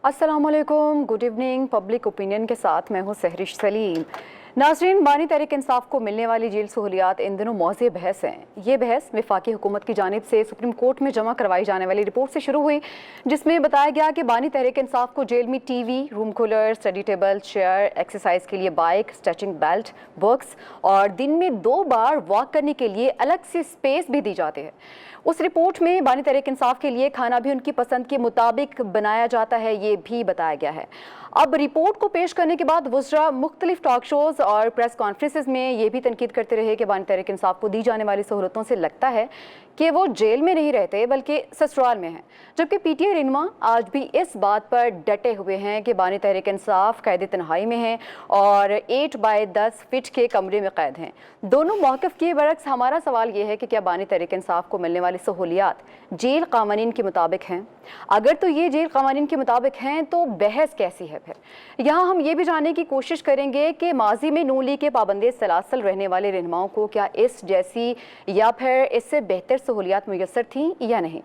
अस्सलाम वालेकुम, good evening. Public opinion के साथ मैं हूं सहरिश सलीम। नाज़रीन, बानी तहरीक इंसाफ को मिलने वाली जेल सहूलियात इन दिनों मौज़े बहस हैं। ये बहस वफाकी हुकूमत की जानिब से सुप्रीम कोर्ट में जमा करवाई जाने वाली रिपोर्ट से शुरू हुई, जिसमें बताया गया कि बानी तहरीक इंसाफ को जेल में TV, room cooler, study table, chair, exercise के लिए बाइक, स्ट्रेचिंग बेल्ट, बुक्स और दिन में 2 बार वॉक करने के लिए अलग से स्पेस भी दी जाती है। उस रिपोर्ट में बानी तहरीक इंसाफ के लिए खाना भी उनकी पसंद के मुताबिक बनाया जाता है, ये भी बताया गया है। अब रिपोर्ट को पेश करने के बाद वज़रा मुख्तलिफ टॉक शोज और प्रेस कॉन्फ्रेंसेज में ये भी तनकीद करते रहे कि बानी तहरीक इंसाफ को दी जाने वाली सहूलतों से लगता है कि वो जेल में नहीं रहते बल्कि ससुराल में हैं। जबकि पीटीआई रहनुमा आज भी इस बात पर डटे हुए हैं कि बानी तहरीक इंसाफ कैद तन्हाई में हैं और 8 बाय 10 फीट के कमरे में कैद हैं। दोनों मौक़िफ़ के बरक्स हमारा सवाल ये है कि क्या बानी तहरीक इंसाफ को मिलने वाली सहूलियात जेल कानून के मुताबिक हैं? अगर तो ये जेल कानून के मुताबिक हैं तो बहस कैसी है फिर? यहाँ हम ये भी जानने की कोशिश करेंगे कि माजी में नून लीग के पाबंदे सलासल रहने वाले रहनुमाओं को क्या इस जैसी या फिर इससे बेहतर सहूलियात मुयस्सर थीं या नहीं।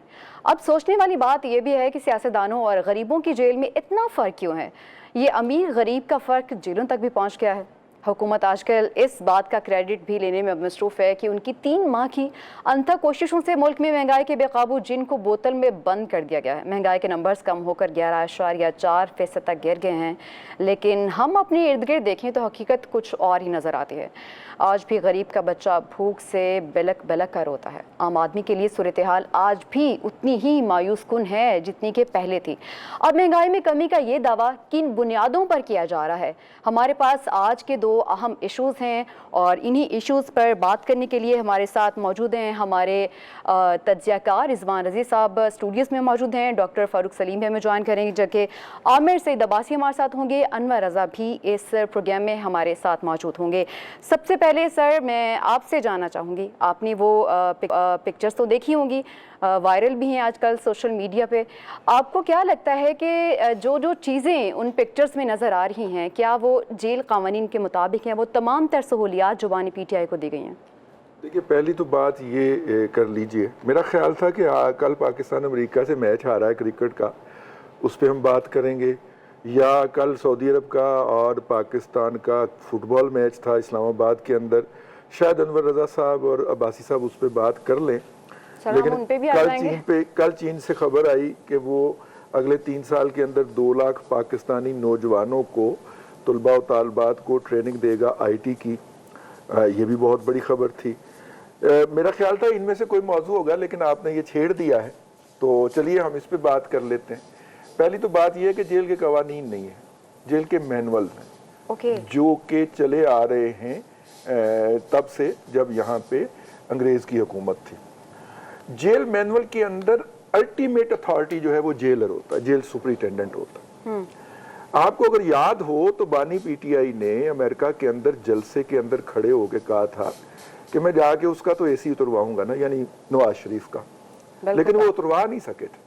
अब सोचने वाली बात यह भी है कि सियासतदानों और गरीबों की जेल में इतना फ़र्क क्यों है? ये अमीर गरीब का फ़र्क जेलों तक भी पहुँच गया है। हुकूमत आजकल इस बात का क्रेडिट भी लेने में मसरूफ़ है कि उनकी 3 माह की अनथक कोशिशों से मुल्क में महंगाई के बेकाबू जिन को बोतल में बंद कर दिया गया है। महंगाई के नंबर्स कम होकर 11.4% तक गिर गए हैं, लेकिन हम अपने इर्द गिर्द देखें तो हकीकत कुछ और ही नज़र आती है। आज भी गरीब का बच्चा भूख से बिलक बिलक कर रोता है। आम आदमी के लिए सूरत हाल आज भी उतनी ही मायूस कुन है जितनी कि पहले थी। अब महंगाई में कमी का ये दावा किन बुनियादों पर किया जा रहा है? हमारे पास आज के 2 अहम इश्यूज़ हैं और इन्हीं इश्यूज़ पर बात करने के लिए हमारे साथ मौजूद हैं हमारे तज्ज़ियाकार रिजवान रज़ी साहब स्टूडियोज़ में मौजूद हैं। डॉक्टर फ़ारूक सलीम भी हमें ज्वाइन करेंगे, जबकि आमिर सईद अब्बासी हमारे साथ होंगे। अनवर रज़ा भी इस प्रोग्राम में हमारे साथ मौजूद होंगे। सबसे पहले सर, मैं आपसे जानना चाहूँगी, आपने वो पिक्चर्स तो देखी होंगी, वायरल भी हैं आजकल सोशल मीडिया पे। आपको क्या लगता है कि जो चीज़ें उन पिक्चर्स में नज़र आ रही हैं, क्या वो जेल कानून के मुताबिक हैं? वो तमाम तर सहूलियात जो बानी पीटीआई को दी गई हैं? देखिए, पहली तो बात ये कर लीजिए, मेरा ख्याल था कि कल पाकिस्तान अमेरिका से मैच आ रहा है क्रिकेट का, उस पर हम बात करेंगे, या कल सऊदी अरब का और पाकिस्तान का फुटबॉल मैच था इस्लामाबाद के अंदर, शायद अनवर रज़ा साहब और अब्बासी साहब उस पर बात कर लें। लेकिन कल चीन से खबर आई कि वो अगले 3 साल के अंदर 2 लाख पाकिस्तानी नौजवानों को, तलबा व तालबात को ट्रेनिंग देगा आईटी की। ये भी बहुत बड़ी खबर थी। मेरा ख्याल था इनमें से कोई मौजू होगा, लेकिन आपने ये छेड़ दिया है, तो चलिए हम इस पे बात कर लेते हैं। पहली तो बात यह है कि जेल के कवानीन नहीं है, जेल के मैनुअल हैं, जो कि चले आ रहे हैं तब से जब यहाँ पे अंग्रेज की हुकूमत थी। जेल मैनुअल के अंदर अल्टीमेट अथॉरिटी जो है वो जेलर होता है, जेल सुपरिटेंडेंट होता है। आपको अगर याद हो तो बानी पीटीआई ने अमेरिका के अंदर जलसे के अंदर खड़े होकर कहा था कि मैं जाके उसका तो एसी उतरवाऊंगा ना, यानी नवाज शरीफ का, लेकिन वो उतरवा नहीं सके थे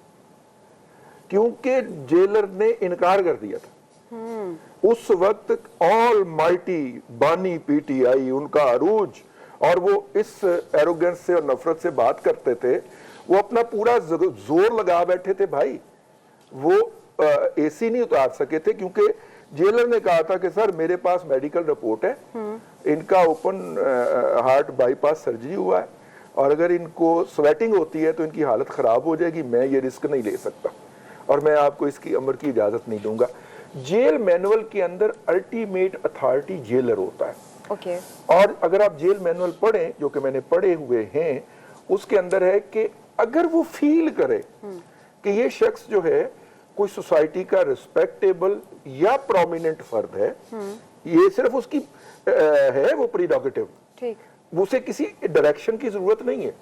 क्योंकि जेलर ने इनकार कर दिया था। उस वक्त ऑल माइटी बानी पीटीआई उनका अरूज, और वो इस एरोगेंस से और नफरत से बात करते थे, वो अपना पूरा जोर लगा बैठे थे भाई, वो एसी नहीं उतार सके थे क्योंकि जेलर ने कहा था कि सर मेरे पास मेडिकल रिपोर्ट है, इनका ओपन हार्ट बाईपास सर्जरी हुआ है और अगर इनको स्वेटिंग होती है तो इनकी हालत खराब हो जाएगी, मैं ये रिस्क नहीं ले सकता और मैं आपको इसकी अमर की इजाजत नहीं दूंगा। जेल मैनुअल के अंदर अल्टीमेट अथॉरिटी जेलर होता है। और अगर आप जेल मैनुअल पढ़ें, जो कि मैंने पढ़े हुए हैं, उसके अंदर है कि अगर वो फील करे कि ये शख्स जो है कोई सोसाइटी का रिस्पेक्टेबल या प्रोमिनेंट फर्द है, ये सिर्फ उसकी है वो प्रीरोगेटिव, उसे किसी डायरेक्शन की जरूरत नहीं है।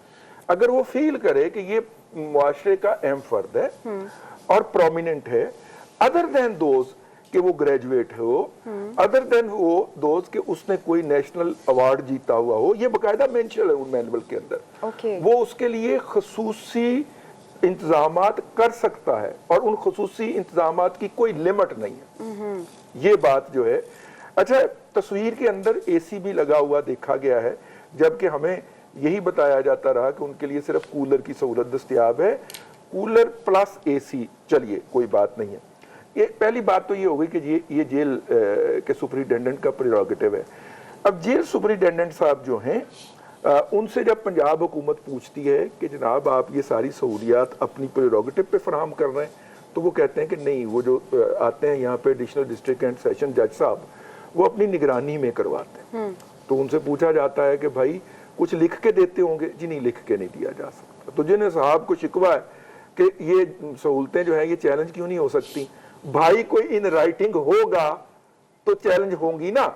अगर वो फील करे कि ये मुआशरे का अहम फर्द है और प्रोमिनेंट है, अदर देन दोज कि वो ग्रेजुएट हो, अदर देन वो दोस्त कि उसने कोई नेशनल अवार्ड जीता हुआ हो, ये बकायदा मेंशन है उन मैनुअल के अंदर। वो उसके लिए खसूसी इंतजामात कर सकता है और उन खसूसी इंतजामात की कोई लिमिट नहीं है। ये बात जो है, अच्छा, तस्वीर के अंदर एसी भी लगा हुआ देखा गया है, जबकि हमें यही बताया जाता रहा कि उनके लिए सिर्फ कूलर की सहूलत दस्तयाब है, कूलर प्लस एसी, चलिए कोई बात नहीं है। یہ پہلی بات تو یہ ہو گئی کہ یہ جیل کے سپرنٹینڈنٹ کا پریروگیٹو ہے. اب جیل سپرنٹینڈنٹ صاحب جو ہیں ان سے جب پنجاب حکومت پوچھتی ہے کہ جناب آپ یہ ساری سہولیات اپنی پریروگیٹو پہ فراہم کر رہے ہیں, تو وہ کہتے ہیں کہ نہیں, وہ جو آتے ہیں یہاں پہ ایڈیشنل ڈسٹرکٹ اینڈ سیشن جج صاحب وہ اپنی نگرانی میں کرواتے ہیں. تو ان سے پوچھا جاتا ہے کہ بھائی کچھ لکھ کے دیتے ہوں گے؟ جی نہیں, لکھ کے نہیں دیا جا سکتا. تو جن صاحب کو شکوہ ہے کہ یہ سہولتیں جو ہیں یہ چیلنج کیوں نہیں ہو سکتی, بھائی کوئی ان رائٹنگ ہوگا تو چیلنج ہوں گی نا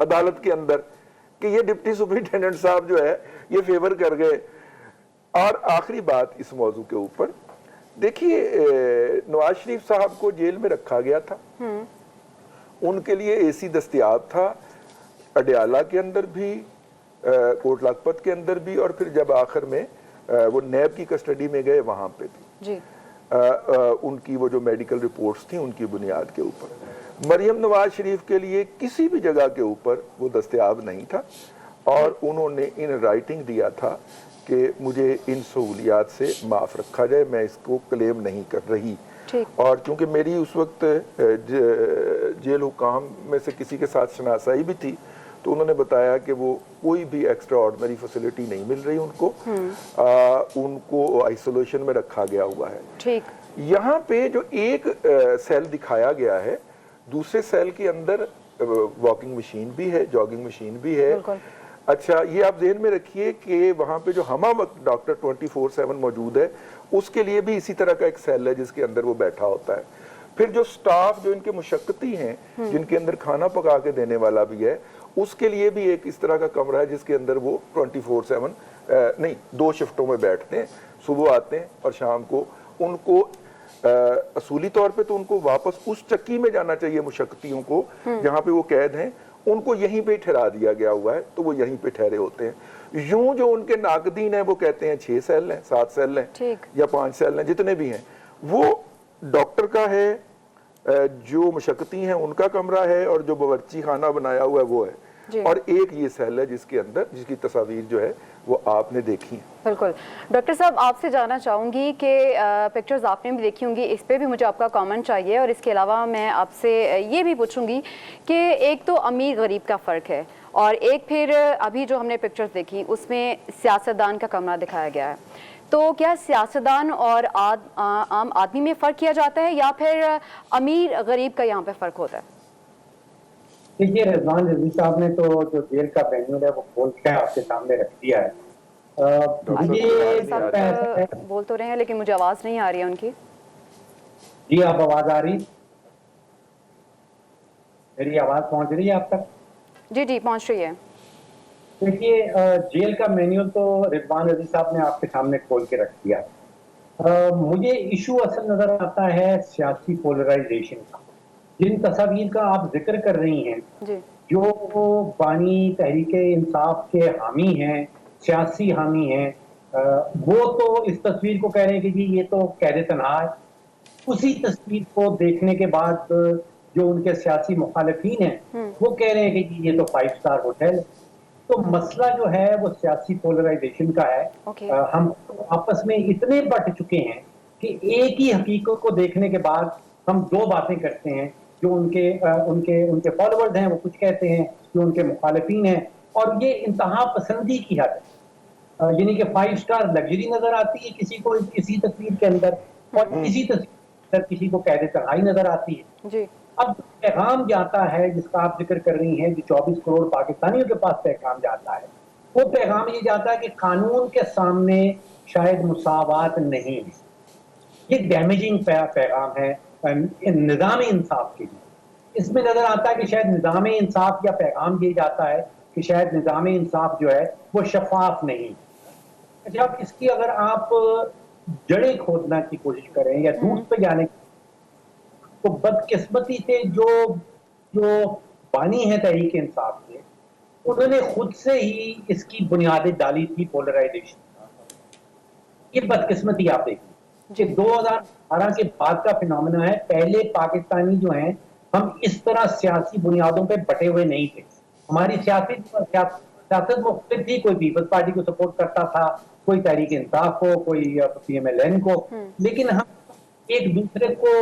عدالت کے اندر کہ یہ ڈپٹی سپرنٹینڈنٹ صاحب جو ہے یہ فیور کر گئے. اور آخری بات اس موضوع کے اوپر, دیکھیے نواز شریف صاحب کو جیل میں رکھا گیا تھا, ان کے لیے اے سی دستیاب تھا اڈیالہ کے اندر بھی, کوٹ لاکھپت کے اندر بھی, اور پھر جب آخر میں وہ نیب کی کسٹڈی میں گئے وہاں پہ بھی ان کی وہ جو میڈیکل رپورٹس تھیں ان کی بنیاد کے اوپر. مریم نواز شریف کے لیے کسی بھی جگہ کے اوپر وہ دستیاب نہیں تھا, اور انہوں نے ان رائٹنگ دیا تھا کہ مجھے ان سہولیات سے معاف رکھا جائے, میں اس کو کلیم نہیں کر رہی. اور چونکہ میری اس وقت جیل حکام میں سے کسی کے ساتھ شناسائی بھی تھی, تو انہوں نے بتایا کہ وہ کوئی بھی ایکسٹرا آرڈنری فیسلٹی نہیں مل رہی ان کو آئسولیشن میں رکھا گیا ہوا ہے. یہاں پہ جو ایک سیل دکھایا گیا ہے, دوسرے سیل کے اندر واکنگ مشین بھی ہے, جاگنگ مشین بھی ہے. اچھا, یہ آپ ذہن میں رکھیے کہ وہاں پہ جو ہمہ وقت ڈاکٹر 24/7 موجود ہے اس کے لیے بھی اسی طرح کا ایک سیل ہے جس کے اندر وہ بیٹھا ہوتا ہے. پھر جو سٹاف جو ان کے مشقتی ہیں جن کے اندر کھانا پکا کے دینے والا بھی ہے, اس کے لیے بھی ایک اس طرح کا کمرہ ہے جس کے اندر وہ 24/7 نہیں 2 شفٹوں میں بیٹھتے ہیں, صبح آتے ہیں اور شام کو. ان کو اصولی طور پہ تو ان کو واپس اس چکی میں جانا چاہیے مشقتیوں کو جہاں پہ وہ قید ہیں, ان کو یہیں پہ ٹھہرا دیا گیا ہوا ہے, تو وہ یہیں پہ ٹھہرے ہوتے ہیں. یوں جو ان کے ناقدین ہیں وہ کہتے ہیں 6 سیل ہیں, 7 سیل ہیں یا 5 سیل ہیں, جتنے بھی ہیں. وہ ڈاکٹر کا ہے, جو مشقتی ہیں ان کا کمرہ ہے, اور جو باورچی خانہ بنایا ہوا ہے وہ ہے, اور ایک یہ سیل ہے جس کے اندر جس کی تصاویر جو ہے وہ آپ نے دیکھی ہیں. بالکل. ڈاکٹر صاحب آپ سے جاننا چاہوں گی کہ پکچرز آپ نے بھی دیکھی ہوں گی, اس پہ بھی مجھے آپ کا کامنٹ چاہیے, اور اس کے علاوہ میں آپ سے یہ بھی پوچھوں گی کہ ایک تو امیر غریب کا فرق ہے, اور ایک پھر ابھی جو ہم نے پکچرز دیکھی اس میں سیاستدان کا کمرہ دکھایا گیا ہے. تو کیا سیاستدان اور عام آدمی میں فرق کیا جاتا ہے, یا پھر امیر غریب کا یہاں پہ فرق ہوتا ہے؟ دیکھیے رضوان رضوی صاحب نے تو جو جیل کا مینیول ہے وہ کھول کے آپ کے سامنے رکھ دیا ہے. بول تو رہے ہیں لیکن مجھے آواز نہیں آ رہی ہے ان کی. جی آپ آواز آ رہی, میری آواز پہنچ رہی ہے آپ تک؟ جی جی پہنچ رہی ہے. دیکھیے جیل کا مینیول تو رضوان رضوی صاحب نے آپ کے سامنے کھول کے رکھ دیا. مجھے ایشو اصل نظر آتا ہے سیاسی پولرائزیشن کا. جن تصاویر کا آپ ذکر کر رہی ہیں جو بانی تحریک انصاف کے حامی ہیں, سیاسی حامی ہیں, وہ تو اس تصویر کو کہہ رہے ہیں کہ جی یہ تو قید تنہا ہے. اسی تصویر کو دیکھنے کے بعد جو ان کے سیاسی مخالفین ہیں وہ کہہ رہے ہیں کہ جی یہ تو 5 اسٹار ہوٹل ہے. تو مسئلہ جو ہے وہ سیاسی پولرائزیشن کا ہے. ہم آپس میں اتنے بٹ چکے ہیں کہ ایک ہی حقیقت کو دیکھنے کے بعد ہم 2 باتیں کرتے ہیں. جو ان کے فالوورز ہیں وہ کچھ کہتے ہیں, جو ان کے مخالفین ہیں, اور یہ انتہا پسندی کی حد ہے. یعنی کہ 5 اسٹار لگژری نظر آتی ہے کسی کو کسی تصویر کے اندر, اور کسی تصویر کے اندر کسی کو قید تنہائی نظر آتی ہے. اب پیغام جاتا ہے جس کا آپ ذکر کر رہی ہیں, جو 24 کروڑ پاکستانیوں کے پاس پیغام جاتا ہے, وہ پیغام یہ جاتا ہے کہ قانون کے سامنے شاید مساوات نہیں ہے. یہ ڈیمیجنگ پیغام ہے نظام انصاف کے لیے. اس میں نظر آتا ہے کہ شاید نظام انصاف یا پیغام یہ جاتا ہے کہ شاید نظام انصاف جو ہے وہ شفاف نہیں. جب اس کی اگر آپ جڑیں کھودنا کی کوشش کریں یا روٹ پہ جانے کی, تو بدقسمتی سے جو بانی ہے تحریک انصاف کے, انہوں نے خود سے ہی اس کی بنیادیں ڈالی تھی پولرائزیشن. یہ بدقسمتی آپ دیکھیں کہ 2018 کے بعد کا فینومینا ہے. پہلے پاکستانی جو ہیں ہم اس طرح سیاسی بنیادوں پہ بٹے ہوئے نہیں تھے. ہماری سیاست مختلف تھی, کوئی پیپلز پارٹی کو سپورٹ کرتا تھا, کوئی تحریک انصاف کو, کوئی پی ایم ایل این کو, لیکن ہم ایک دوسرے کو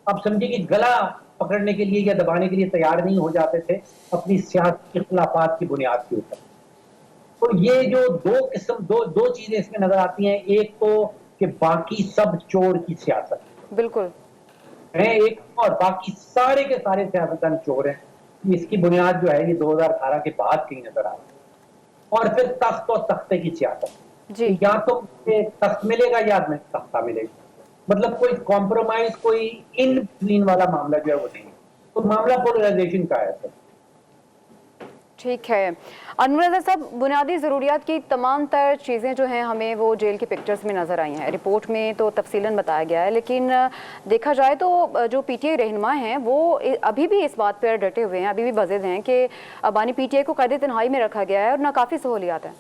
आप समझिए कि गला पकड़ने के लिए या दबाने के लिए तैयार नहीं हो जाते थे अपनी सियासी इख्तिलाफात की बुनियाद के ऊपर। तो ये जो दो चीजें इसमें नजर आती हैं, एक तो कि बाकी सब चोर की सियासत बिल्कुल। है एक, और बाकी सारे के सारे सियासतदान चोर हैं। इसकी बुनियाद जो है ये 2018 के बाद की नजर आ रही है। और फिर तख्त और तख्ते की सियासत, जी। या तो तख्त मिलेगा या में तख्ता मिलेगा, मतलब कोई कॉम्प्रोमाइज, कोई इन बिटवीन वाला मामला जो है वो नहीं है। तो मामला पोलराइजेशन का है सर। ठीक है अनवर रज़ा साहब, बुनियादी ज़रूरियात की तमाम तर चीज़ें जो हैं हमें वो जेल की पिक्चर्स में नज़र आई हैं, रिपोर्ट में तो तफसीलन बताया गया है, लेकिन देखा जाए तो जो पीटीआई रहनुमा हैं वो अभी भी इस बात पर डटे हुए हैं, अभी भी बज़िद हैं कि बानी पीटीआई को कैद तन्हाई में रखा गया है और नाकाफ़ी सहूलियात हैं।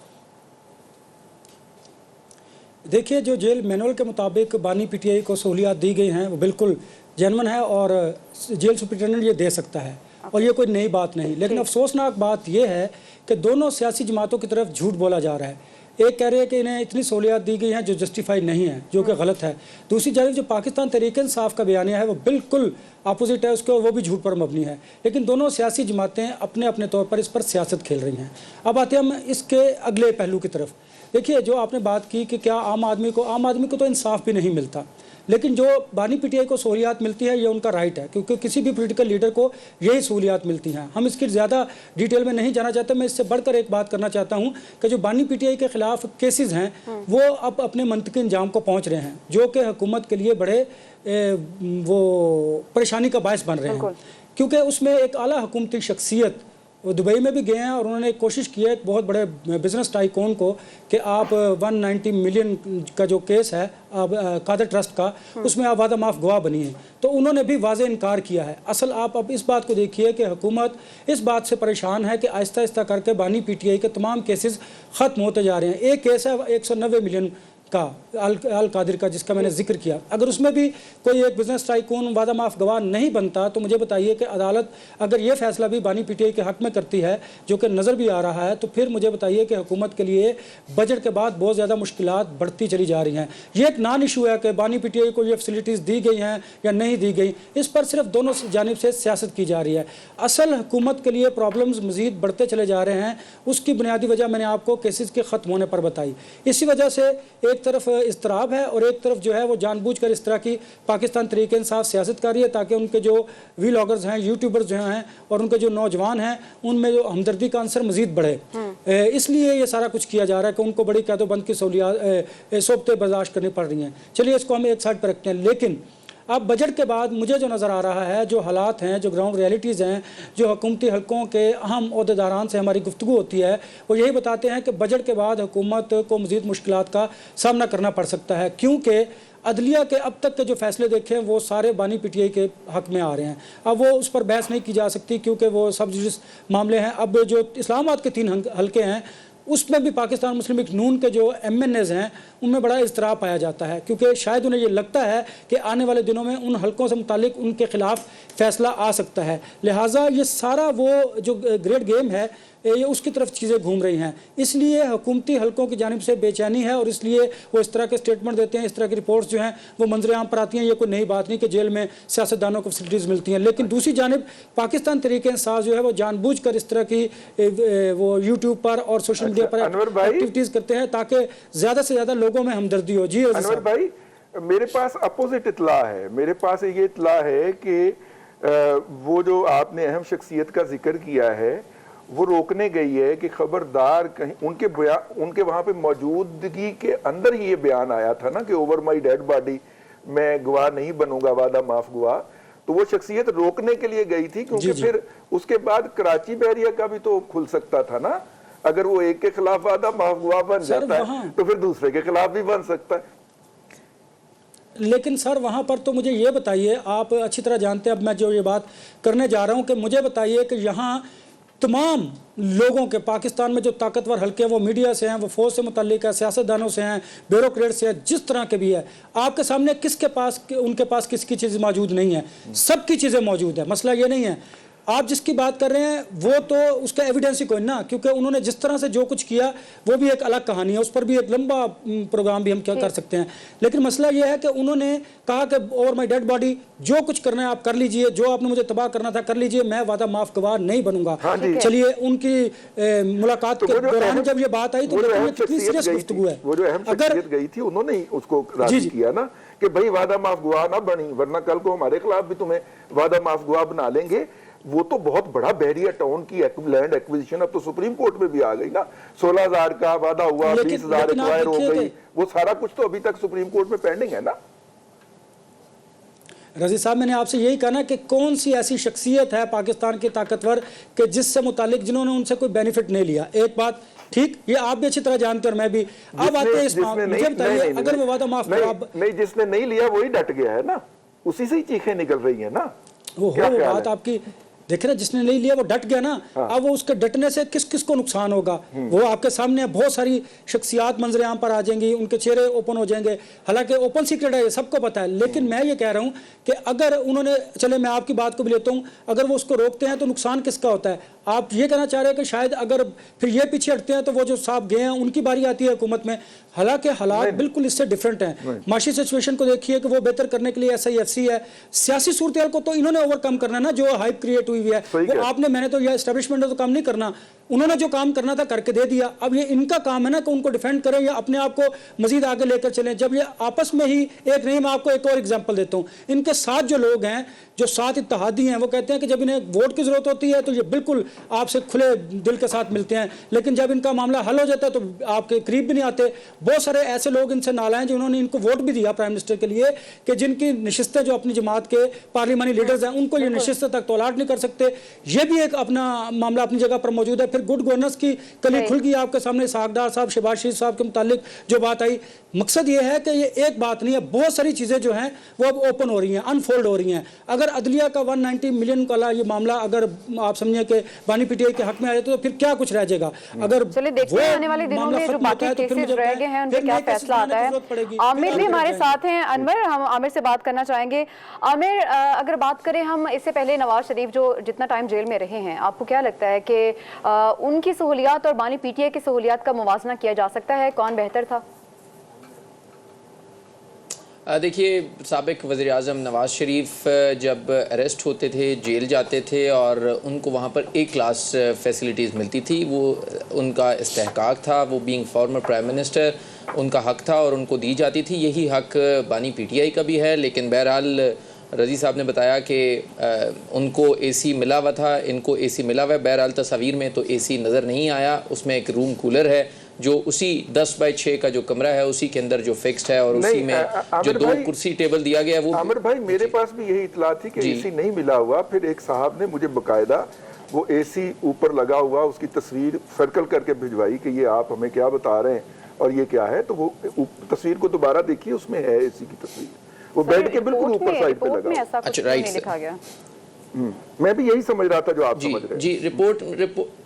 देखिए, जो जेल मैनुअल के मुताबिक बानी पीटीआई को सहूलियात दी गई हैं वो बिल्कुल जेन्युइन है और जेल सुपरिटेंडेंट ये दे सकता है और ये कोई नई बात नहीं। लेकिन अफसोसनाक बात यह है कि दोनों सियासी जमातों की तरफ झूठ बोला जा रहा है। एक कह रहे हैं कि इन्हें इतनी सहूलियात दी गई हैं जो जस्टिफाई नहीं है, जो कि गलत है। दूसरी जानिब जो पाकिस्तान तहरीक-ए-इंसाफ का बयानिया है वो बिल्कुल अपोजिट है उसके, और वो भी झूठ पर मबनी है। लेकिन दोनों सियासी जमातें अपने अपने तौर पर इस पर सियासत खेल रही हैं। अब आते हैं हम इसके अगले पहलू की तरफ। देखिए, जो आपने बात की कि क्या आम आदमी को तो इंसाफ भी नहीं मिलता, लेकिन जो बानी पीटीआई को सहूलियात मिलती है ये उनका राइट है, क्योंकि किसी भी पॉलिटिकल लीडर को यही सहूलियात मिलती हैं। हम इसकी ज़्यादा डिटेल में नहीं जाना चाहते। मैं इससे बढ़कर एक बात करना चाहता हूँ कि जो बानी पीटीआई के खिलाफ केसेस हैं वो अब अपने मंतकी अंजाम को पहुँच रहे हैं, जो कि हुकूमत के लिए बड़े वो परेशानी का बायस बन रहे हैं, क्योंकि उसमें एक आला हुकूमती शख्सियत वो दुबई में भी गए हैं और उन्होंने कोशिश की है एक बहुत बड़े बिजनेस टाइकून को कि आप 190 मिलियन का जो केस है अब कादर ट्रस्ट का, उसमें आप वादा माफ गवाह बनी है। तो उन्होंने भी वाज़े इनकार किया है। असल आप अब इस बात को देखिए कि हुकूमत इस बात से परेशान है कि आहिस्ता आहिस्ता करके बानी पीटीआई के तमाम केसेस ख़त्म होते जा रहे हैं। एक केस है 190 मिलियन का अल कादिर का, जिसका मैंने जिक्र किया। अगर उसमें भी कोई एक बिजनेस टाइकून वादा माफ गवाह नहीं बनता तो मुझे बताइए कि अदालत अगर ये फैसला भी बानी पीटीआई के हक में करती है, जो कि नज़र भी आ रहा है, तो फिर मुझे बताइए कि हुकूमत के लिए बजट के बाद बहुत ज़्यादा मुश्किलात बढ़ती चली जा रही हैं। ये एक नॉन इशू है कि बानी पीटीआई को ये फैसिलिटीज़ दी गई हैं या नहीं दी गई, इस पर सिर्फ दोनों जानिब से सियासत की जा रही है। असल हुकूमत के लिए प्रॉब्लम्स मज़ीद बढ़ते चले जा रहे हैं। उसकी बुनियादी वजह मैंने आपको केसेस के ख़त्म होने पर बताई। इसी वजह से एक तरफ इस्तराब है और एक तरफ जो है वो जानबूझकर इस तरह की पाकिस्तान तरीके इंसाफ सियासत कर रही है ताकि उनके जो वीलॉगर्स हैं, यूट्यूबर्स जो हैं और उनके जो नौजवान हैं उनमें जो हमदर्दी का अंसर मजीद बढ़े। इसलिए ये सारा कुछ किया जा रहा है कि उनको बड़ी कैदोबंद की सोबतें बर्दाश्त करनी पड़ रही हैं। चलिए इसको हम एक साइड पर रखते हैं। लेकिन अब बजट के बाद मुझे जो नज़र आ रहा है, जो हालात हैं, जो ग्राउंड रियलिटीज़ हैं, जो हुकूमती हलकों के अहम ओहदेदारान से हमारी गुफ्तगू होती है, वो यही बताते हैं कि बजट के बाद हुकूमत को मज़ीद मुश्किलात का सामना करना पड़ सकता है, क्योंकि अदलिया के अब तक के जो फैसले देखें वो सारे बानी पीटीआई के हक में आ रहे हैं। अब वो उस पर बहस नहीं की जा सकती क्योंकि वो सब जुडिस मामले हैं। अब जो इस्लामाबाद के 3 हलके हैं उसमें भी पाकिस्तान मुस्लिम लीग नून के जो MNAs हैं उनमें बड़ा इज़्तिराब पाया जाता है, क्योंकि शायद उन्हें ये लगता है कि आने वाले दिनों में उन हलकों से मुतालिक उनके खिलाफ फैसला आ सकता है। लिहाजा ये सारा वो जो ग्रेट गेम है ये उसकी तरफ चीज़ें घूम रही हैं। इसलिए हुकूमती हलकों की जानिब से बेचैनी है और इसलिए वो इस तरह के स्टेटमेंट देते हैं, इस तरह की रिपोर्ट्स जो हैं वो मंजर आम पर आती हैं। ये कोई नई बात नहीं कि जेल में सियासतदानों को फैसिलिटीज़ मिलती हैं, लेकिन दूसरी जानिब पाकिस्तान तरीके इंसाफ जो है वो जानबूझकर इस तरह की वो यूट्यूब पर और सोशल मीडिया पर एक्टिविटीज़ करते हैं ताकि ज़्यादा से ज़्यादा लोगों में हमदर्दी हो। जी अनवर भाई, मेरे पास अपोजिट इतला है। मेरे पास ये इतला है कि वो जो आपने अहम शख्सियत का जिक्र किया है वो रोकने गई है कि खबरदार कहीं उनके वहां पे मौजूदगी के अंदर ही ये बयान आया था ना कि ओवर माय डेड बॉडी मैं गवाह नहीं बनूंगा, वादा माफ गवाह। तो वो शख्सियत रोकने के लिए गई थी, क्योंकि फिर उसके बाद कराची बहरिया का भी तो खुल सकता था ना। अगर वो एक के खिलाफ वादा माफ गवाह बन जाता है तो फिर दूसरे के खिलाफ भी बन सकता है। लेकिन सर वहाँ पर तो मुझे ये बताइए, आप अच्छी तरह जानते हैं अब मैं जो ये बात करने जा रहा हूँ, कि मुझे बताइए कि यहाँ तमाम लोगों के पाकिस्तान में जो ताकतवर हल्के हैं वो मीडिया से हैं, वो फौज से मुतल्लिक है, सियासतदानों से हैं, ब्यूरोक्रेट से हैं, जिस तरह के भी है, आपके सामने किसके पास उनके पास किसकी चीज़ मौजूद नहीं है? सबकी चीज़ें मौजूद है। मसला ये नहीं है। आप जिसकी बात कर रहे हैं वो तो उसका एविडेंस ही कोई ना, क्योंकि उन्होंने जिस तरह से जो कुछ किया वो भी एक अलग कहानी है, उस पर भी एक लंबा प्रोग्राम भी हम क्या कर सकते हैं। लेकिन मसला ये है कि उन्होंने कहा कि ओवर माय डेड बॉडी जो कुछ करना है आप कर लीजिए, जो आपने मुझे तबाह करना था कर लीजिए, मैं वादा माफ गवाह नहीं बनूंगा। चलिए उनकी मुलाकात के दौरान जब ये बात आई तो कितनी सीरियस गुफ्तगू है। वो जो अहम शख्सियत गई थी उन्होंने ही उसको राजी किया ना कि भाई वादा माफ गवाह ना बनी, वरना कल को हमारे खिलाफ भी तुम्हें वादा माफ गवाह बना लेंगे। वो तो बहुत बड़ा बैरियर टाउन की लैंड एक्विजिशन अब तो सुप्रीम कोर्ट में भी आ गई ना, 16,000 का वादा हुआ, 20,000 एक्वायर हो गई, वो सारा कुछ तो अभी तक सुप्रीम कोर्ट में पेंडिंग है ना। रजी साहब, मैंने आपसे यही कहा ना कि कौन सी ऐसी शख्सियत है पाकिस्तान की ताकतवर कि जिससे मुतालिक जिन्होंने उनसे कोई बेनिफिट नहीं लिया। एक बात ठीक, ये आप भी अच्छी तरह जानते हैं और मैं भी। अब आते हैं इस मुझे बताइए, अगर वो वादा माफ नहीं, जिसने नहीं लिया वही डट गया है ना, उसी से ही चीखें निकल रही है ना। वो बात आपकी देखे ना, जिसने नहीं लिया वो डट गया ना। अब वो उसके डटने से किस किस को नुकसान होगा वो आपके सामने बहुत सारी शख्सियात मंजर आम पर आ जाएंगी, उनके चेहरे ओपन हो जाएंगे। हालांकि ओपन सीक्रेट है, ये सबको पता है। लेकिन मैं ये कह रहा हूँ कि अगर उन्होंने, चले मैं आपकी बात को भी लेता हूँ, अगर वो उसको रोकते हैं तो नुकसान किसका होता है? आप ये कहना चाह रहे हैं कि शायद अगर फिर ये पीछे हटते हैं तो वो जो साहब गए हैं उनकी बारी आती है हुकूमत में। हालांकि हालात बिल्कुल इससे डिफरेंट हैं। माशी सिचुएशन को देखिए कि वो बेहतर करने के लिए SIFC है, सियासी सूरत को तो इन्होंने ओवरकम करना है ना, जो हाइप क्रिएट हुई है वो आपने, मैंने तो ये एस्टेब्लिशमेंट तो काम नहीं करना, उन्होंने जो काम करना था करके दे दिया। अब ये इनका काम है ना कि उनको डिफेंड करें या अपने आप को मजीद आगे लेकर चलें। जब ये आपस में ही एक, नहीं मैं आपको एक और एग्जांपल देता हूँ, इनके साथ जो लोग हैं, जो साथ इत्तेहादी हैं, वो कहते हैं कि जब इन्हें वोट की जरूरत होती है तो ये बिल्कुल आपसे खुले दिल के साथ मिलते हैं, लेकिन जब इनका मामला हल हो जाता है तो आपके करीब भी नहीं आते। बहुत सारे ऐसे लोग इनसे नालायक जिन्होंने इनको वोट भी दिया प्राइम मिनिस्टर के लिए, कि जिनकी नशिस्तें जो अपनी जमात के पार्लियामानी लीडर्स हैं उनको ये नशिस्तें तक तौलाट नहीं कर सकते। ये भी एक अपना मामला अपनी जगह पर मौजूद है। फिर गुड गवर्नेंस की कली खुल गई आपके सामने, सागदार साहब, शहबाज शरीफ साहब के मुतालिक जो बात आई। मकसद ये है कि ये एक बात नहीं है, बहुत सारी चीज़ें जो हैं वो अब ओपन हो रही हैं, अनफोल्ड हो रही हैं। अगर अदलिया का 190 मिलियन वाला ये मामला अगर आप समझिए कि बानी PTI के हक में आए तो फिर क्या कुछ रह जाएगा। अगर चलिए देखते हैं आने वाले दिनों में जो बाकी केसेस रह गए हैं उन पर क्या फैसला आता है। आमिर भी हमारे साथ हैं। अनवर, हम आमिर से बात करना चाहेंगे। आमिर, अगर बात करें हम, इससे पहले नवाज शरीफ जो जितना टाइम जेल में रहे हैं, आपको क्या लगता है कि उनकी सहूलियात और बानी PTI की सहूलियात का मुवाजना किया जा सकता है? कौन बेहतर था? देखिए, साबिक वज़ीर-ए-आज़म नवाज़ शरीफ जब अरेस्ट होते थे, जेल जाते थे और उनको वहाँ पर A क्लास फैसिलिटीज़ मिलती थी, वो उनका इस्तेहकाक था, वो बीइंग फॉर्मर प्राइम मिनिस्टर उनका हक था और उनको दी जाती थी। यही हक बानी PTI का भी है। लेकिन बहरहाल रज़ी साहब ने बताया कि उनको AC मिला हुआ था, इनको AC मिला हुआ है। बहरहाल तस्वीर में तो AC नज़र नहीं आया, उसमें एक रूम कूलर है जो उसी 10 बाई 6 का जो कमरा है उसी के अंदर जो फिक्स्ड है, और उसी में जो 2 कुर्सी टेबल दिया गया है वो। आमिर भाई, मेरे पास भी यही इतला थी कि AC नहीं मिला हुआ। फिर एक साहब ने मुझे बकायदा वो AC ऊपर लगा हुआ उसकी तस्वीर सर्कल करके भिजवाई कि ये आप हमें क्या बता रहे हैं और ये क्या है। तो वो तस्वीर को दोबारा देखिए, उसमें है AC की तस्वीर, वो बेड के बिल्कुल ऊपर साइड पे लगा। अच्छा, राइट, लिखा गया। मैं भी यही समझ रहा था जो आप समझ रहे हैं। जी, रिपोर्ट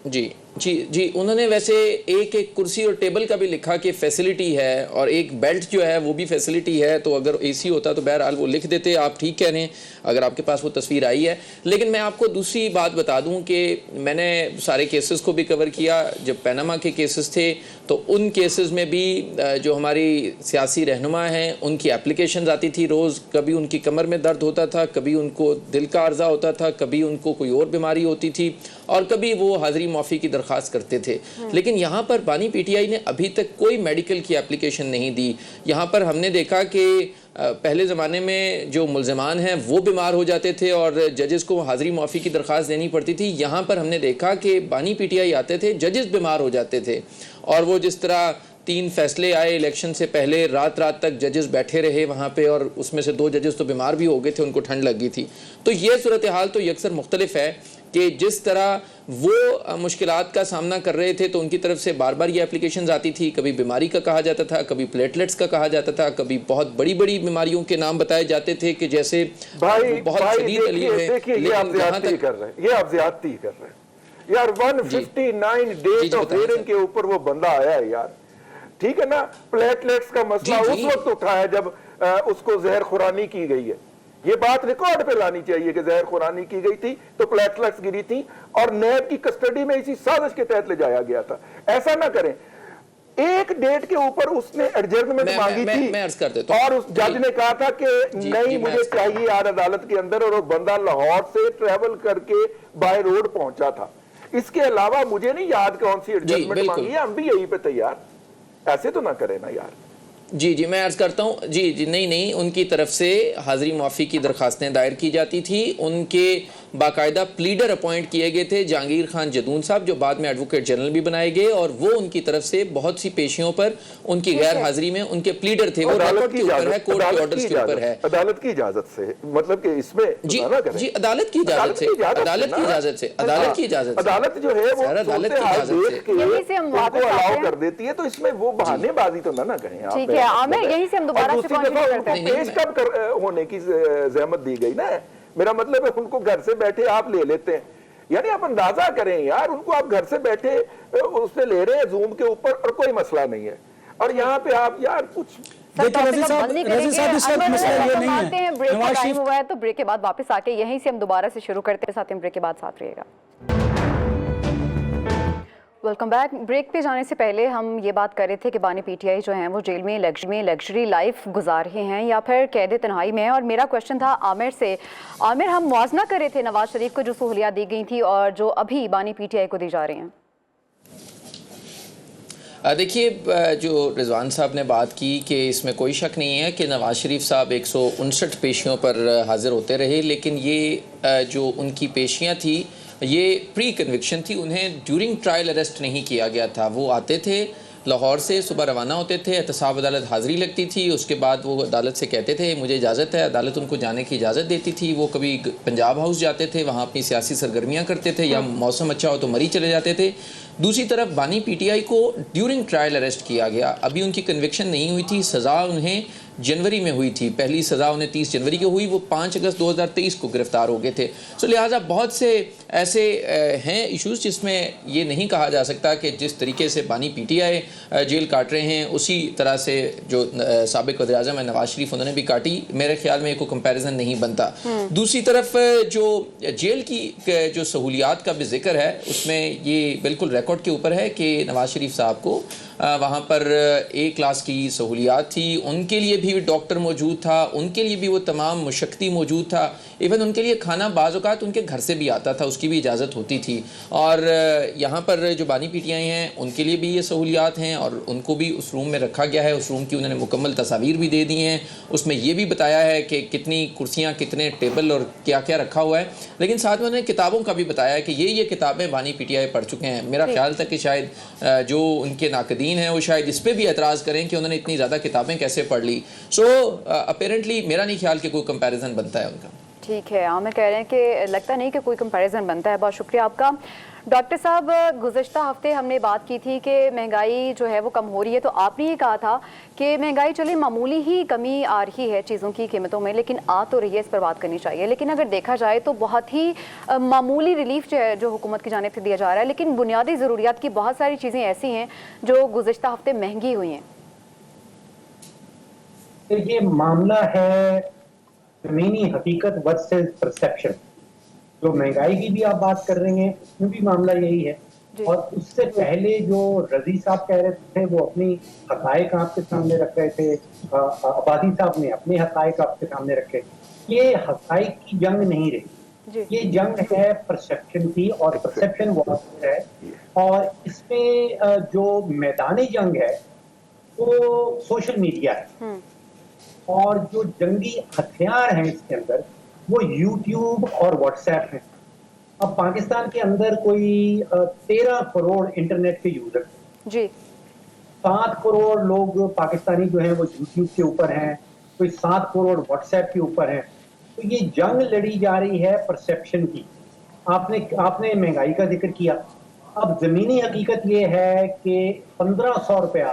जी, उन्होंने वैसे एक कुर्सी और टेबल का भी लिखा कि फैसिलिटी है, और एक बेल्ट जो है वो भी फैसिलिटी है। तो अगर AC होता तो बहरहाल वो लिख देते। आप ठीक कह रहे हैं, अगर आपके पास वो तस्वीर आई है। लेकिन मैं आपको दूसरी बात बता दूं कि मैंने सारे केसेस को भी कवर किया। जब पैनामा के केसेस थे तो उन केसेस में भी जो हमारी सियासी रहनुमा हैं उनकी एप्लीकेशन आती थी रोज़। कभी उनकी कमर में दर्द होता था, कभी उनको दिल का अर्जा होता था, कभी उनको कोई और बीमारी होती थी, और कभी वो हाज़री माफ़ी की दरख्वास्त करते थे। लेकिन यहाँ पर बानी PTI ने अभी तक कोई मेडिकल की एप्लीकेशन नहीं दी। यहाँ पर हमने देखा कि पहले ज़माने में जो मुल्ज़मान हैं वो बीमार हो जाते थे और जजेस को हाज़री माफ़ी की दरख्वास्त देनी पड़ती थी। यहाँ पर हमने देखा कि बानी PTI आते थे, जजेस बीमार हो जाते थे, और वो जिस तरह 3 फैसले आए इलेक्शन से पहले, रात रात तक जजेस बैठे रहे वहाँ पे, और उसमें से 2 जजेस तो बीमार भी हो गए थे, उनको ठंड लग गई थी। तो ये सूरत हाल तो यकसर मुख्तलिफ है कि जिस तरह वो मुश्किलात का सामना कर रहे थे तो उनकी तरफ से बार बार ये एप्लीकेशंस आती थी। कभी बीमारी का कहा जाता था, कभी प्लेटलेट्स का कहा जाता था, कभी बहुत बड़ी बड़ी बीमारियों के नाम बताए जाते थे कि जैसे बहुत शदीद अलीम है। ये आप ज़्यादती कर रहे हैं, ये आप ज़्यादती कर रहे हैं यार। 159 डेज ऑफ हियरिंग के ऊपर वो बंदा आया है यार, ठीक है ना। प्लेटलेट्स का मसला उस वक्त उठाया जब उसको जहर खुरानी की गई है, یہ بات ریکارڈ پہ لانی چاہیے کہ زہر خورانی کی گئی تھی تو پلیٹلیٹس گری تھی اور نیب کی کسٹڈی میں اسی سازش کے تحت لے جایا گیا تھا. ایسا نہ کریں. ایک ڈیٹ کے اوپر اس نے ایڈجرنمنٹ مانگی تھی اور اس جج نے کہا تھا کہ نہیں مجھے چاہیے آج عدالت کے اندر, اور وہ بندہ لاہور سے ٹریول کر کے بائی روڈ پہنچا تھا. اس کے علاوہ مجھے نہیں یاد کون سی ایڈجسٹمنٹ مانگی ہے, ہم بھی یہی پہ تیار. ایسے تو نہ کرے نا یار. جی میں عرض کرتا ہوں. جی نہیں, ان کی طرف سے حاضری معافی کی درخواستیں دائر کی جاتی تھی. ان کے باقاعدہ پلیڈر اپوائنٹ کیے گئے تھے جہانگیر خان جدون صاحب, جو بعد میں ایڈوکیٹ جنرل بھی بنائے گئے, اور وہ ان کی طرف سے بہت سی پیشیوں پر ان کی غیر حاضری میں ان کے پلیڈر تھے. وہ عدالت کے اوپر ہے, کورٹ کے آرڈرز کے اوپر ہے. عدالت کی اجازت سے, مطلب کہ اس میں جی عدالت کی اجازت سے, عدالت جو ہے وہ الاؤ کر دیتی ہے. تو اس میں وہ بہانے بازی تو نہ کریں آپ. ٹھیک ہے عامر, یہیں سے ہم دوبارہ سے پہنچ کرتے ہیں. پیش کب ہونے کی زحمت دی گئی نا. میرا مطلب ہے ان کو گھر سے بیٹھے آپ لے لیتے ہیں. یعنی آپ اندازہ کریں یار, ان کو آپ گھر سے بیٹھے اس سے لے رہے ہیں زوم کے اوپر اور کوئی مسئلہ نہیں ہے, اور یہاں پہ آپ یار کچھ ٹائم ہوا ہے تو بریک کے بعد واپس آ کے یہیں سے ہم دوبارہ سے شروع کرتے ہیں. ساتھ بریک کے بعد ساتھ رہیے گا. Welcome back. بریک پہ جانے سے پہلے ہم یہ بات کر رہے تھے کہ بانی پی ٹی آئی جو ہیں وہ جیل میں لگژری لائف گزار رہے ہیں یا پھر قید تنہائی میں ہیں. اور میرا کوشچن تھا عامر سے. عامر, ہم موازنہ کر رہے تھے نواز شریف کو جو سہولیات دی گئی تھی اور جو ابھی بانی پی ٹی آئی کو دی جا رہی ہیں. دیکھیے, جو رضوان صاحب نے بات کی کہ اس میں کوئی شک نہیں ہے کہ نواز شریف صاحب 159 پیشیوں پر حاضر ہوتے رہے, لیکن یہ جو ان کی پیشیاں تھی یہ پری کنوکشن تھی. انہیں ڈیورنگ ٹرائل اریسٹ نہیں کیا گیا تھا. وہ آتے تھے لاہور سے, صبح روانہ ہوتے تھے, احتساب عدالت حاضری لگتی تھی, اس کے بعد وہ عدالت سے کہتے تھے مجھے اجازت ہے, عدالت ان کو جانے کی اجازت دیتی تھی. وہ کبھی پنجاب ہاؤس جاتے تھے, وہاں اپنی سیاسی سرگرمیاں کرتے تھے, یا موسم اچھا ہو تو مری چلے جاتے تھے. دوسری طرف بانی پی ٹی آئی کو ڈیورنگ ٹرائل اریسٹ کیا گیا. ابھی ان کی کنوکشن نہیں ہوئی تھی, سزا انہیں جنوری میں ہوئی تھی. پہلی سزا انہیں 30 جنوری کو ہوئی, وہ 5 اگست 2023 کو گرفتار ہو گئے تھے. سو لہٰذا بہت سے ایسے ہیں ایشوز جس میں یہ نہیں کہا جا سکتا کہ جس طریقے سے بانی پی ٹی آئی جیل کاٹ رہے ہیں اسی طرح سے جو سابق وزیر اعظم نواز شریف انہوں نے بھی کاٹی. میرے خیال میں کوئی کمپیریزن نہیں بنتا. دوسری طرف جو جیل کی جو سہولیات کا بھی ذکر ہے اس میں یہ بالکل ریکارڈ کے اوپر ہے کہ نواز شریف صاحب کو وہاں پر A کلاس کی سہولیات تھی. ان کے لیے بھی ڈاکٹر موجود تھا, ان کے لیے بھی وہ تمام مشقتی موجود تھا. ایون ان کے لیے کھانا بعض اوقات ان کے گھر سے بھی آتا تھا, اس کی بھی اجازت ہوتی تھی. اور یہاں پر جو بانی پی ٹی آئی ہیں ان کے لیے بھی یہ سہولیات ہیں, اور ان کو بھی اس روم میں رکھا گیا ہے. اس روم کی انہوں نے مکمل تصاویر بھی دے دی ہیں. اس میں یہ بھی بتایا ہے کہ کتنی کرسیاں, کتنے ٹیبل اور کیا کیا رکھا ہوا ہے. لیکن ساتھ میں انہوں نے کتابوں کا بھی بتایا ہے کہ یہ کتابیں بانی پی ٹی آئی پڑھ چکے ہیں. میرا خیال تھا کہ شاید جو ان کے ناقدین ہیں وہ شاید اس پہ بھی اعتراض کریں کہ انہوں نے اتنی زیادہ کتابیں کیسے پڑھ لی. سو اپیرنٹلی میرا نہیں خیال کہ کوئی کمپیریزن بنتا ہے ان کا. ٹھیک ہے, عامر کہہ رہے ہیں کہ لگتا نہیں کہ کوئی کمپیریزن بنتا ہے. بہت شکریہ آپ کا. ڈاکٹر صاحب, گزشتہ ہفتے ہم نے بات کی تھی کہ مہنگائی جو ہے وہ کم ہو رہی ہے, تو آپ نے یہ کہا تھا کہ مہنگائی چلے معمولی ہی کمی آ رہی ہے چیزوں کی قیمتوں میں, لیکن آ تو رہی ہے, اس پر بات کرنی چاہیے. لیکن اگر دیکھا جائے تو بہت ہی معمولی ریلیف جو ہے جو حکومت کی جانب سے دیا جا رہا ہے, لیکن بنیادی ضروریات کی بہت ساری چیزیں ایسی ہیں جو گزشتہ ہفتے مہنگی ہوئی ہیں. یہ معاملہ ہے زمینی حقیقت ورسز پرسیپشن. جو مہنگائی کی بھی آپ بات کر رہے ہیں اس میں بھی معاملہ یہی ہے, اور اس سے پہلے جو رضی صاحب کہہ رہے تھے وہ اپنی حقائق آپ کے سامنے رکھ رہے تھے, عبادی صاحب نے اپنے حقائق آپ کے سامنے رکھے. یہ حقائق کی جنگ نہیں رہی, یہ جنگ ہے پرسیپشن کی, اور پرسیپشن واضح ہے. اور اس میں جو میدان جنگ ہے وہ سوشل میڈیا ہے, اور جو جنگی ہتھیار ہیں اس کے اندر وہ یوٹیوب اور واٹس ایپ ہیں. اب پاکستان کے اندر کوئی 13 کروڑ انٹرنیٹ کے یوزر ہیں. جی 7 کروڑ لوگ پاکستانی جو ہیں وہ یوٹیوب کے اوپر ہیں, کوئی 7 کروڑ واٹس ایپ کے اوپر ہیں. تو یہ جنگ لڑی جا رہی ہے پرسیپشن کی. آپ نے مہنگائی کا ذکر کیا. اب زمینی حقیقت یہ ہے کہ 1500 روپیہ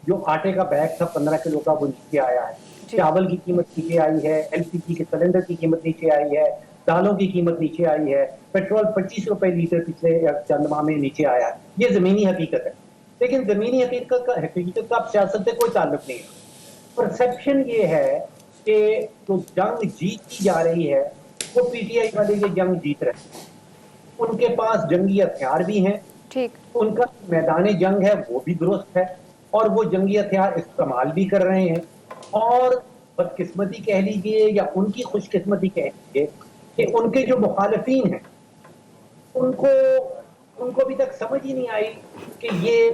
جو آٹے کا بیگ تھا 15 کلو کا وہ نیچے آیا ہے, چاول کی قیمت نیچے آئی ہے, ایل پی جی کے سلنڈر کی قیمت نیچے آئی ہے, دالوں کی قیمت نیچے آئی ہے, پیٹرول 25 روپے لیٹر پچھلے چند ماہ میں نیچے آیا ہے. یہ زمینی حقیقت ہے. لیکن زمینی حقیقت کا اب سیاست سے کوئی تعلق نہیں ہے. پرسیپشن یہ ہے کہ جو جنگ جیتی جا رہی ہے وہ PTI والے یہ جنگ جیت رہے ہیں. ان کے پاس جنگی ہتھیار بھی ہیں, ٹھیک. ان کا میدان جنگ ہے وہ بھی درست ہے, اور وہ جنگی ہتھیار استعمال بھی کر رہے ہیں. اور بدقسمتی کہہ لیجیے یا ان کی خوش قسمتی کہہ لیجیے کہ ان کے جو مخالفین ہیں ان کو ابھی تک سمجھ ہی نہیں آئی کہ یہ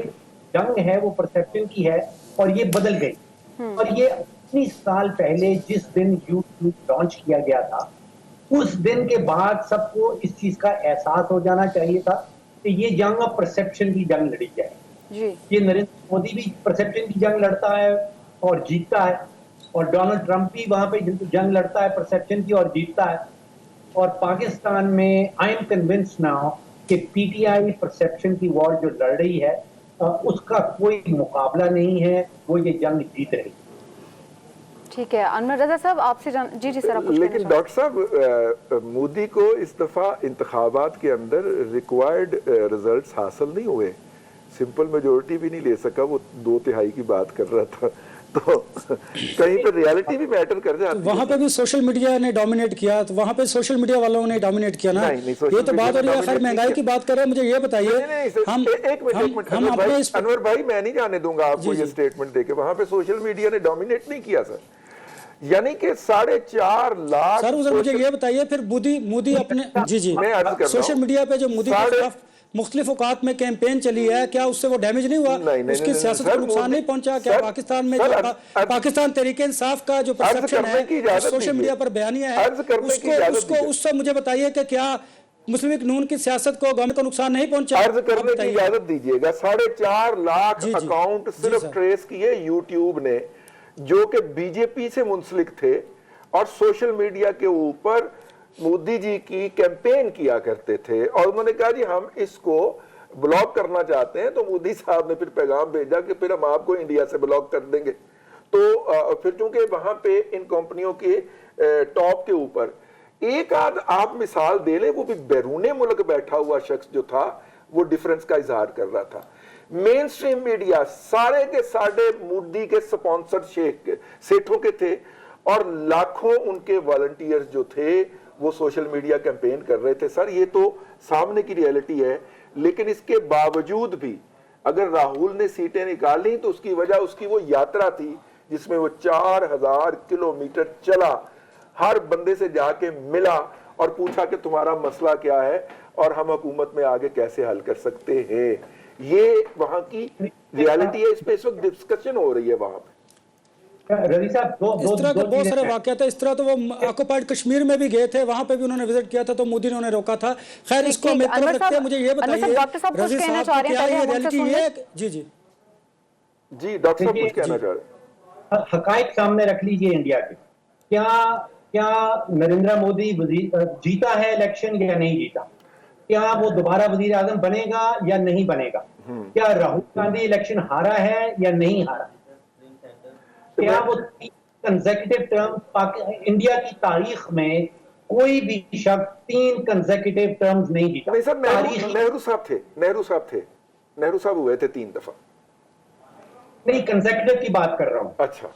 جنگ ہے وہ پرسیپشن کی ہے اور یہ بدل گئی. اور یہ 19 سال پہلے جس دن YouTube لانچ کیا گیا تھا اس دن کے بعد سب کو اس چیز کا احساس ہو جانا چاہیے تھا کہ یہ جنگ اب پرسیپشن کی جنگ لڑی جائے. جی. یہ نریندر مودی بھی پرسیپشن کی جنگ لڑتا ہے اور جیتتا ہے, اور ڈونلڈ ٹرمپ بھی وہاں پہ جنگ لڑتا ہے پرسیپشن کی اور جیتتا ہے. اور پاکستان میں آئی ایم کنونس ناؤ کہ PTI پرسیپشن کی وار جو لڑ رہی ہے اس کا کوئی مقابلہ نہیں ہے, وہ یہ جنگ جیت رہی ہے. ٹھیک ہے. انور رضا صاحب آپ سے جی سر آپ کچھ لیکن ڈاکٹر صاحب مودی کو اس دفعہ انتخابات کے اندر ریکوائرڈ ریزلٹس حاصل نہیں ہوئے, سمپل میجورٹی بھی نہیں لے سکا, وہ 2/3 کی بات کر رہا تھا, تو کہیں پہ ریالٹی بھی میٹر کر جاتی ہے. وہاں پہ بھی سوشل میڈیا نے ڈومینیٹ کیا, تو وہاں پہ سوشل میڈیا والوں نے ڈومینیٹ کیا نا. یہ تو بات ہو رہی ہے, خیر مہنگائی کی بات کر رہے ہیں, مجھے یہ بتائیے ہم اپنے انور بھائی میں نہیں جانے دوں گا آپ کو یہ سٹیٹمنٹ دے کے, وہاں پہ سوشل میڈیا نے ڈومینیٹ نہیں کیا سر, یعنی کہ 4.5 لاکھ. سر مجھے یہ بتائیے پھر مودی اپنے جی سوشل میڈیا پہ جو مودی کے خلاف مختلف اوقات میں کیمپین چلی ہے, کیا اس سے وہ ڈیمیج نہیں ہوا, اس کی سیاست کو نقصان نہیں پہنچا کیا؟ پاکستان میں جو پاکستان تحریک انصاف کا جو پرسپشن ہے سوشل میڈیا پر بیانیہ ہے, اس سے مجھے بتائیے کہ کیا مسلم لیگ نون کی سیاست کو گورنمنٹ کو نقصان نہیں پہنچا؟ عرض کرنے کی اجازت دیجئے گا, 4.5 لاکھ اکاؤنٹ صرف ٹریس کیے یوٹیوب نے جو کہ BJP سے منسلک تھے اور سوشل میڈیا کے اوپر مودی جی کی کیمپین کیا کرتے تھے, اور انہوں نے کہا جی ہم اس کو بلاک کرنا چاہتے ہیں, تو مودی صاحب نے پھر پیغام بھیجا کہ پھر ہم آپ کو انڈیا سے بلاک کر دیں گے. تو پھر چونکہ وہاں پہ ان کمپنیوں کے ٹاپ کے اوپر ایک آدھ آپ مثال دے لیں, وہ بھی بیرون ملک بیٹھا ہوا شخص جو تھا وہ ڈیفرنس کا اظہار کر رہا تھا. مین سٹریم میڈیا سارے کے سارے مودی کے سپانسر سیٹھوں کے تھے, اور لاکھوں ان کے والنٹیئرز جو تھے وہ سوشل میڈیا کیمپین کر رہے تھے. سر یہ تو سامنے کی ریالٹی ہے, لیکن اس کے باوجود بھی اگر راہل نے سیٹیں نکالی تو اس کی وجہ اس کی وہ یاترا تھی جس میں وہ 4000 کلومیٹر چلا, ہر بندے سے جا کے ملا اور پوچھا کہ تمہارا مسئلہ کیا ہے اور ہم حکومت میں آگے کیسے حل کر سکتے ہیں. یہ وہاں کی ریالٹی ہے, اس پہ اس وقت ڈسکشن ہو رہی ہے وہاں پہ. رضی صاحب اس طرح کے بہت سارے واقعات ہیں. اس طرح تو وہ آکوپائڈ کشمیر میں بھی گئے تھے, وہاں پہ بھی انہوں نے وزٹ کیا تھا تو مودی نے انہیں روکا تھا. خیر اس کو ہم ایک طرف رکھتے ہیں, مجھے یہ بتائیے رضی صاحب کی کیا یہ ریالٹی ہے؟ جی ڈاکٹر صاحب کچھ کہنا چاہ رہے ہیں. حقائق سامنے رکھ لیجئے انڈیا کے. کیا نریندر مودی جیتا ہے الیکشن یا نہیں جیتا؟ کیا وہ دوبارہ وزیر اعظم بنے گا یا نہیں بنے گا؟ کیا راہل گاندھی الیکشن ہارا ہے یا نہیں ہارا؟ کیا وہ 3 کنزیکٹیو ٹرم انڈیا کی تاریخ میں کوئی بھی شخص 3 کنزیکٹیو ٹرمز نہیں جیتا؟ نہیں سر, نہرو صاحب ہوئے تھے 3 دفعہ. نہیں, کنزیکٹیو کی بات کر رہا ہوں. اچھا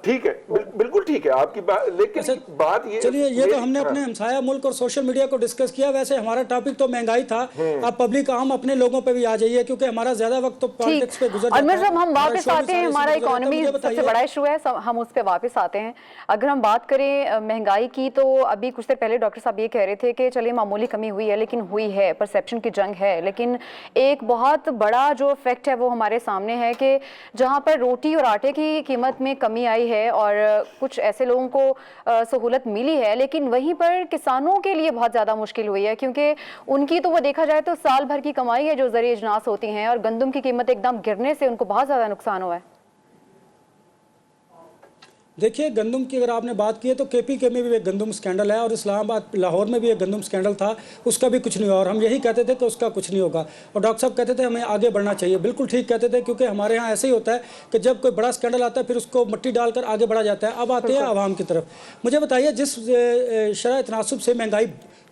ٹھیک ہے, بالکل ٹھیک ہے آپ کی بات, لیکن بات یہ چلیے یہ تو ہم نے اپنے ہمسایہ ملک اور سوشل میڈیا کو ڈسکس کیا. ویسے ہمارا ٹاپک تو مہنگائی تھا, آپ پبلک عام اپنے لوگوں پہ بھی آ جائیے کیونکہ ہمارا زیادہ وقت تو پالیٹکس پہ گزر جاتا ہے. اور صاحب ہم واپس آتے ہیں, ہمارا اکانومی سب سے بڑا ایشو ہے, ہم اس پہ واپس آتے ہیں. اگر ہم بات کریں مہنگائی کی تو ابھی کچھ دیر پہلے ڈاکٹر صاحب یہ کہہ رہے تھے کہ چلیے معمولی کمی ہوئی ہے, لیکن ہوئی ہے, پرسیپشن کی جنگ ہے. لیکن ایک بہت بڑا جو فیکٹ ہے وہ ہمارے سامنے ہے کہ جہاں پر روٹی اور آٹے کی قیمت میں کمی آئی ہے اور کچھ ایسے لوگوں کو سہولت ملی ہے, لیکن وہیں پر کسانوں کے لیے بہت زیادہ مشکل ہوئی ہے, کیونکہ ان کی تو وہ دیکھا جائے تو سال بھر کی کمائی ہے جو زرعی اجناس ہوتی ہیں, اور گندم کی قیمت ایک دم گرنے سے ان کو بہت زیادہ نقصان ہوا ہے. دیکھیے گندم کی اگر آپ نے بات کی ہے تو KPK میں بھی ایک گندم سکینڈل ہے, اور اسلام آباد لاہور میں بھی ایک گندم سکینڈل تھا, اس کا بھی کچھ نہیں ہوا, اور ہم یہی کہتے تھے کہ اس کا کچھ نہیں ہوگا. اور ڈاکٹر صاحب کہتے تھے ہمیں آگے بڑھنا چاہیے. بالکل ٹھیک کہتے تھے, کیونکہ ہمارے ہاں ایسے ہی ہوتا ہے کہ جب کوئی بڑا سکینڈل آتا ہے پھر اس کو مٹی ڈال کر آگے بڑھا جاتا ہے. اب آتے ہیں عوام کی طرف. مجھے بتائیے جس شرح تناسب سے مہنگائی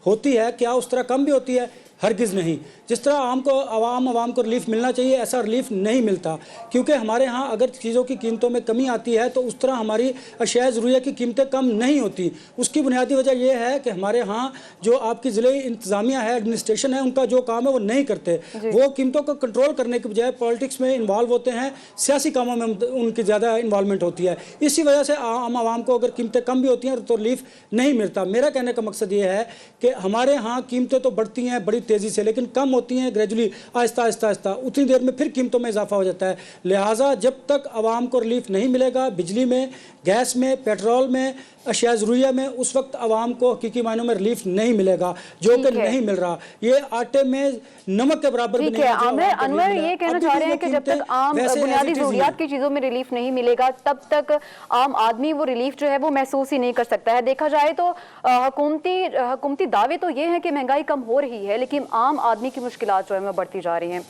ہوتی ہے کیا اس طرح کم بھی ہوتی ہے؟ हरगिज़ नहीं। जिस तरह आवाम को रिलीफ मिलना चाहिए, ऐसा रिलीफ नहीं मिलता, क्योंकि हमारे यहाँ अगर चीज़ों की कीमतों में कमी आती है तो उस तरह हमारी अशिया ज़रूरिया की कीमतें कम नहीं होती। उसकी बुनियादी वजह यह है कि हमारे यहाँ जो आपकी ज़िले इंतज़ामिया है, एडमिनिस्ट्रेशन है, उनका जो काम है वो नहीं करते। वो कीमतों को कंट्रोल करने के बजाय पॉलिटिक्स में इन्वॉल्व होते हैं, सियासी कामों में उनकी ज़्यादा इन्वॉल्वमेंट होती है। इसी वजह से आवाम को अगर कीमतें कम भी होती हैं तो रिलीफ नहीं मिलता। मेरा कहने का मकसद ये है कि हमारे यहाँ कीमतें तो बढ़ती हैं बड़ी तेज़ी से, लेकिन कम होती हैं ग्रेजुअली, आहिस्ता आहिस्ता। उतनी देर में फिर कीमतों में इजाफा हो जाता है। लिहाजा जब तक आवाम को रिलीफ नहीं मिलेगा बिजली में, गैस में, पेट्रोल में, अशिया ज़रूरिया में, उस वक्त आवाम को हकीकी मायनों में रिलीफ नहीं मिलेगा, जो कि नहीं मिल रहा। ये आटे में नमक के बराबर ठीक है। अनवर ये कहना चाह रहे हैं कि जब तक आम बुनियादी ज़रूरियात की चीज़ों में रिलीफ नहीं मिलेगा तब तक आम आदमी वो रिलीफ जो है वो महसूस ही नहीं कर सकता है। देखा जाए तो हुकूमती दावे तो ये हैं कि महंगाई कम हो रही है, लेकिन आम आदमी की मुश्किलात जो है वो बढ़ती जा रही हैं।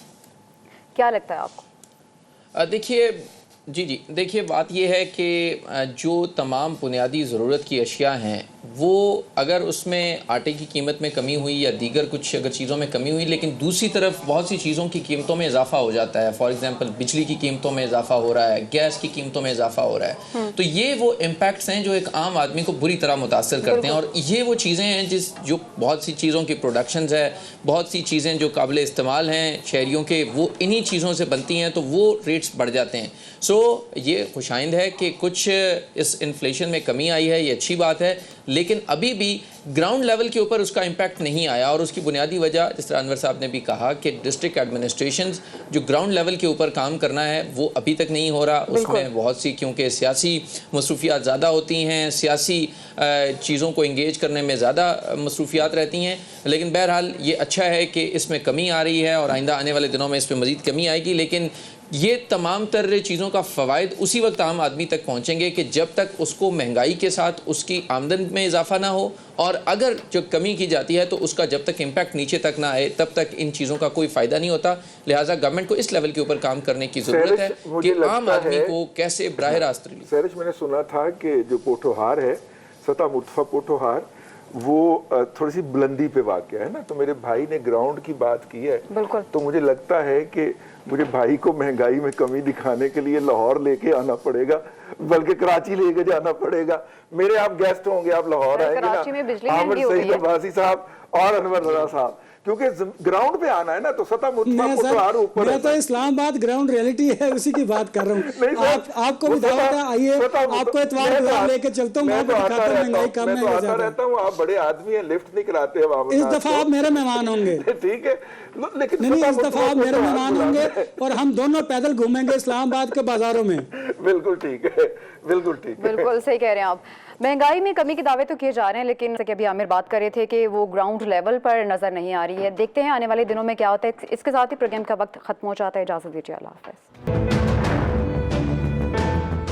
क्या लगता है आपको? देखिए देखिए, बात यह है कि जो तमाम बुनियादी ज़रूरत की अशिया हैं वो अगर उसमें आटे की कीमत में कमी हुई या दीगर कुछ अगर चीज़ों में कमी हुई, लेकिन दूसरी तरफ बहुत सी चीज़ों की कीमतों में इजाफा हो जाता है। फॉर एग्जांपल बिजली की कीमतों में इजाफा हो रहा है, गैस की कीमतों में इजाफा हो रहा है, तो ये वो इम्पैक्ट्स हैं जो एक आम आदमी को बुरी तरह मुतासर करते हैं। और ये वो चीज़ें हैं जो बहुत सी चीज़ों की प्रोडक्शंस है, बहुत सी चीज़ें जो काबिल इस्तेमाल हैं शहरियों के, वो इन्हीं चीज़ों से बनती हैं, तो वो रेट्स बढ़ जाते हैं। ये खुशाइंद है कि कुछ इस इन्फ्लेशन में कमी आई है, ये अच्छी बात है, लेकिन अभी भी ग्राउंड लेवल के ऊपर उसका इम्पैक्ट नहीं आया। और उसकी बुनियादी वजह, जिस तरह अनवर साहब ने भी कहा, कि डिस्ट्रिक्ट एडमिनिस्ट्रेशंस जो ग्राउंड लेवल के ऊपर काम करना है वो अभी तक नहीं हो रहा। उसमें बहुत सी, क्योंकि सियासी मसरूफियात ज़्यादा होती हैं, सियासी चीज़ों को इंगेज करने में ज़्यादा मसरूफियात रहती हैं। लेकिन बहरहाल ये अच्छा है कि इसमें कमी आ रही है और आइंदा आने वाले दिनों में इस पर मज़ीद कमी आएगी। लेकिन ये तमाम तरह चीज़ों का फ़वाइद उसी वक्त आम आदमी तक पहुँचेंगे कि जब तक उसको महंगाई के साथ उसकी आमदन में इजाफा ना हो, और अगर जो कमी की जाती है तो उसका जब तक इम्पैक्ट नीचे तक ना आए तब तक इन चीज़ों का कोई फ़ायदा नहीं होता। लिहाजा गवर्नमेंट को इस लेवल के ऊपर काम करने की ज़रूरत है कि आम आदमी को कैसे बराह रास्त रिलीफ। सैरिश, मैंने सुना था कि जो पोठोहार है, सता मुतफा पोठोहार, वो थोड़ी सी बुलंदी पे वाक़या है ना, तो मेरे भाई ने ग्राउंड की बात की है, तो मुझे लगता है कि मुझे भाई को महंगाई में कमी दिखाने के लिए लाहौर लेके आना पड़ेगा, बल्कि कराची लेके जाना पड़ेगा। मेरे आप गेस्ट होंगे, आप लाहौर आएंगे ना, आमिर सईद अब्बासी साहब और अनवर रज़ा साहब, क्योंकि ग्राउंड पे आना है ना, तो सता मुतफा ऊपर। मैं तो इस्लामाबाद ग्राउंड रियलिटी है उसी की बात कर रहा हूँ। आपको भी दावत है, आइए, आपको इतवार को लेके चलता हूँ, मैं तो आता रहता हूँ। आप बड़े आदमी हैं, लिफ्ट नहीं कराते हैं। इस दफा आप मेरे मेहमान होंगे। ठीक है, लेकिन नहीं, इस दफा आप मेरे मेहमान होंगे और हम दोनों पैदल घूमेंगे इस्लामाबाद के बाजारों में। बिल्कुल ठीक है, बिल्कुल ठीक है, बिल्कुल सही कह रहे हैं आप। महंगाई में कमी के दावे तो किए जा रहे हैं, लेकिन जैसे कि अभी आमिर बात कर रहे थे कि वो ग्राउंड लेवल पर नजर नहीं आ रही है। देखते हैं आने वाले दिनों में क्या होता है। इसके साथ ही प्रोग्राम का वक्त खत्म हो जाता है। इजाजत दीजिए, अल्लाह हाफ़िज़।